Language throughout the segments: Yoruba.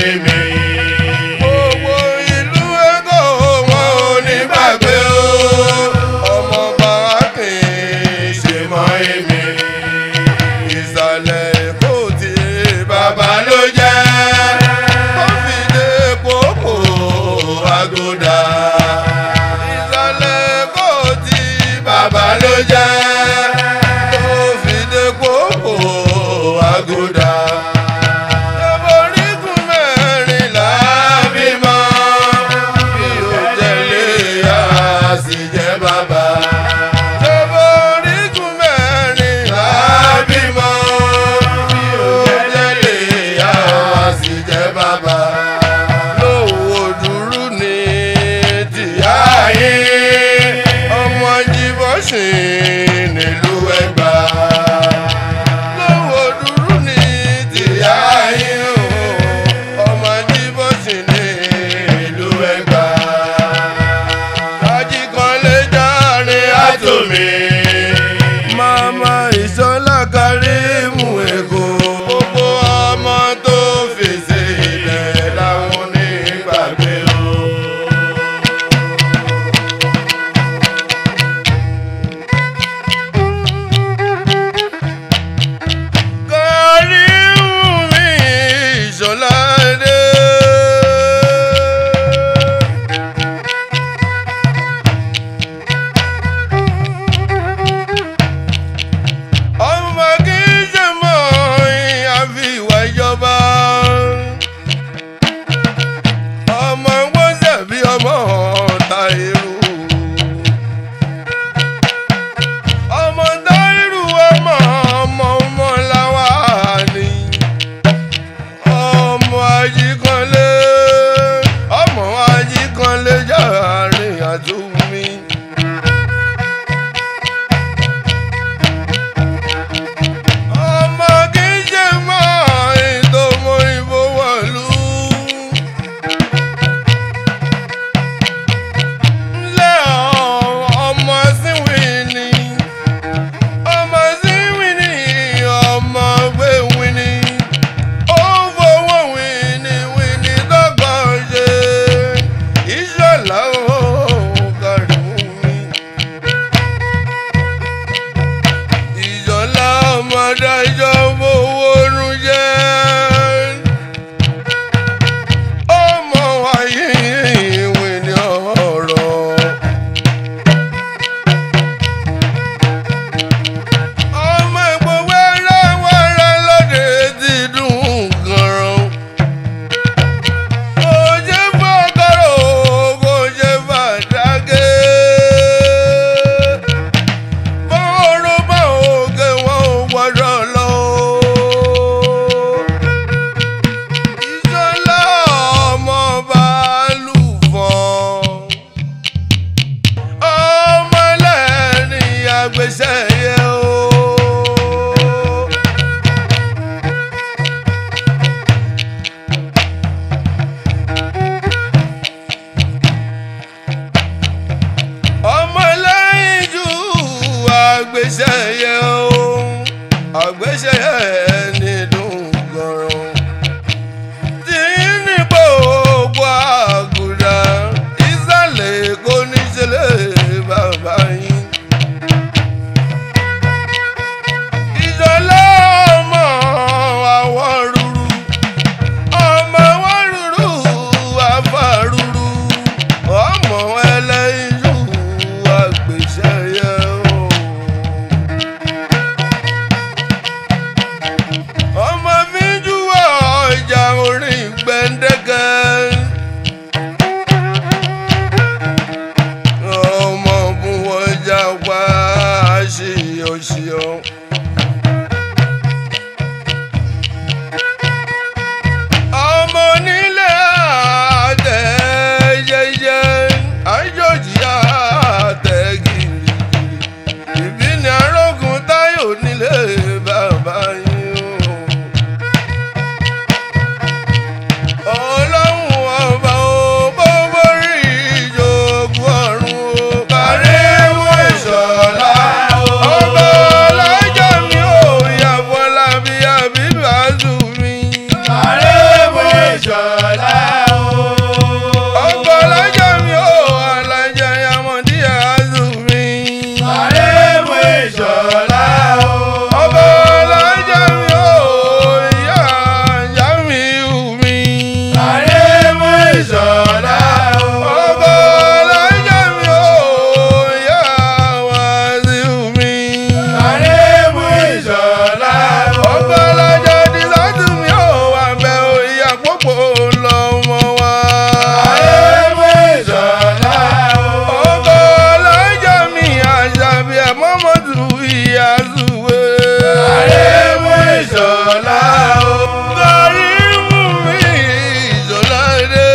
èmi. Gbogbo ìlú Èkó wọn ò ní gbàgbé o. Ọmọ bàákì ṣe mọ èmi. Ìsàlẹ̀ Èkó tí bàbá ló jẹ́. Ó fi dé Kókó Àgùdà. Ìsàlẹ̀ Èkó tí bàbá ló jẹ́. Ó fi dé Kókó Àgùdà. Orígun mẹ́rìnlá bímọ. Bí ó tẹ̀lé a sì jẹ́ bàbá. Orígun mẹ́rìnlá bímọ. Bí ó tẹ̀lé a sì jẹ́ bàbá. Lówó dúró ní tìyá yín. Ọmọ Jíbọ̀sìn nílùú Ẹ̀gbá. Lówó dúró ní tìyá yín o. Ọmọ Jíbọ̀sìn nílùú Ẹ̀gbá. Ajíkanlé járe àtòmí. Màmá Ìṣọ̀lá Kàrímù Èkó. Gbogbo ọmọ tó fèsì ilẹ̀ làwọn onígbàgbé o. Kàrímù mi Ìṣọ̀lá dé. Ọmọ kì í ṣe mọ́ àfi ìwà ìjọba. Ọmọ wọn ṣẹ̀bi ọmọ Táírù. Ọmọ Táírù ọmọ làwa ni. Ọmọ Ajíkanlé járe àtúnmí. Ọmọ kì í ṣe mọ́ ìtòmọ ìbò wọ̀lú. Ńlẹ́ ọmọ síwì ni. Ọmọ síwì ni ọmọ gbé wí ni. Ó fowó wìnìwìnì tọkọ ṣe. Ìṣọ̀lá o Kàrímù mi. Ìṣọ̀lá ọmọ adájọ́ fowó run jẹ́. Ọmọ wáyé ìwé ni ọ̀rọ̀. Ọmọ Èkó wẹ́rẹ́wẹ́rẹ́ lóde ti dùn gan-an. Kò ṣe fọ́kọ̀rọ̀, kò ṣe fàdágé. Bọ́ọ̀rọ̀ bá òkè wọn ò gbọ́dọ̀ lọ. Ìṣọ̀lá ọmọ Balùfọ̀n. Ọmọ ẹlẹ́ni àgbéṣẹ́yẹ o. Ọmọ lẹ́yìn jù àgbéṣẹ́yẹ o. Àgbéṣẹ́yẹ ní dùn gan-an. Tí ní gbogbo Àgùdà. Ìsàlẹ̀ Èkó níṣẹ́lẹ̀ bàbá yín. Ìṣọ̀lá ọmọ àwọ̀ rúru. Ọmọ àwọ̀ rúru àfàrúru. Ọmọ ẹlẹ́yin jù àgbéṣẹ́yẹ o. Ọmọ mi jù ọjà orin gbẹ̀ndẹ́gẹ́. Ọmọ bùn ọjà wá ṣíyọ̀ṣíyọ̀. Ọmọ onílé àtẹ̀yẹyẹ. Àjòjì àtẹ̀gìrì. Ìbí ni arógun Táyọ̀ nílé bàbá yín o. Ọlọ́run ọba o, bó borí ìjogún ọ̀run o. Kàrímù Ìṣọ̀lá ọba ọlọ́jọ́ mi ò yàbọ̀ lábí àbí bàzù mi. Kàrímù Ìṣọ̀lá. mọ́tò ìyá zuwe. Kàrímù Ìṣọ̀lá o. Kàrímù Ìṣọ̀lá dé.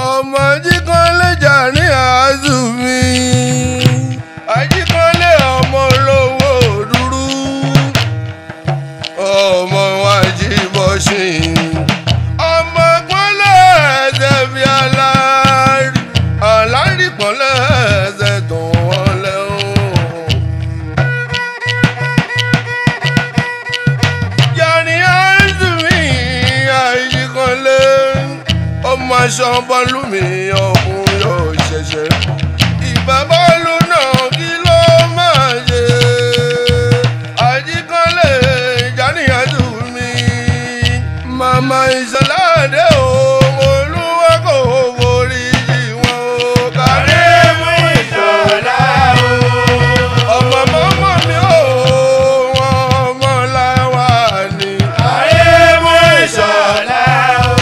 Ọmọ Ajíkọ́lé Jàní Àzùmí. Ajíkọ́lé ọmọ olówó dúró. Ọmọ Ajíbọ̀sìn. Ọmọ pọ́nlẹ̀ ẹ̀sẹ̀ bí alárí pọ́nlẹ̀ ẹ̀sẹ̀ tó wọ́n lẹ́hùn. Jàní Àzùmí Ajíkọ́lé. Ọmọ aṣọ bọ́ọ̀lù mi ọkùnrin yóò ṣẹ̀ṣẹ̀. Ìbá bọ́ọ̀lù náà kí ló máa ṣe? Ajíkọ́lé Jàní Àzùmí. Màmá Ìṣọ̀lá dé o, Olúwa kò forí jì wọ́n o. Kàrímù Ìṣọ̀lá o. Ọmọ mọ́mọ́ mi ò wọ́n ọmọ láwa ni. Kàrímù Ìṣọ̀lá o.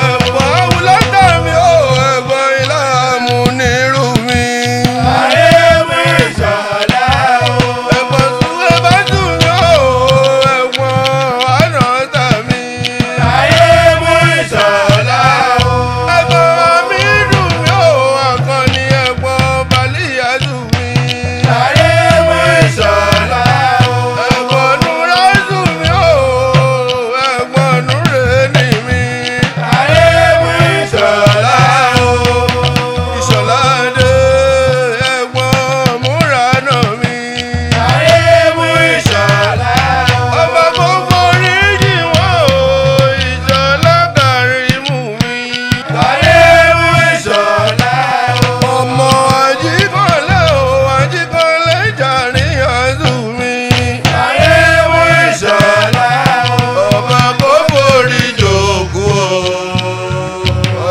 Ẹ̀gbọ́n awúlọ́tà mi ò ẹ̀gbọ́n ìlàmú nírú mi. Kàrímù Ìṣọ̀lá o. Ẹ̀gbọ́n súwé bá dùn mí ò ẹ̀gbọ́n ànátà mi. Kàrímù Ìṣọ̀lá o. Ẹ̀gbọ́n mi dùn mí ò àkànní ẹ̀gbọ́n Bàlíyà dùn mí. Kàrímù Ìṣọ̀lá o. Ẹ̀gbọ́n Núrà dùn mí ò ẹ̀gbọ́n Núrè ní mi. Kàrímù Ìṣọ̀lá o. Ìṣọ̀lá dé ẹ̀gbọ́n múra náà mi. Kàrímù Ìṣọ̀lá o. Ọba gbogbo oríjì wọn o, Ìṣọ̀lá Kàrímù mi. Kàrímù Ìṣọ̀lá o. Ọmọ Ajíkọ́lé o, Ajíkọ́lé Jàní Àzùmí. Kàrímù Ìṣọ̀lá o. Ọba gbogbo orí jòkó o,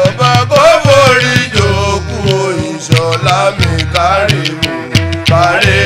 ọba gbogbo orí jòkó o, Ìṣọ̀lá mi Kàrímù. Kàrímù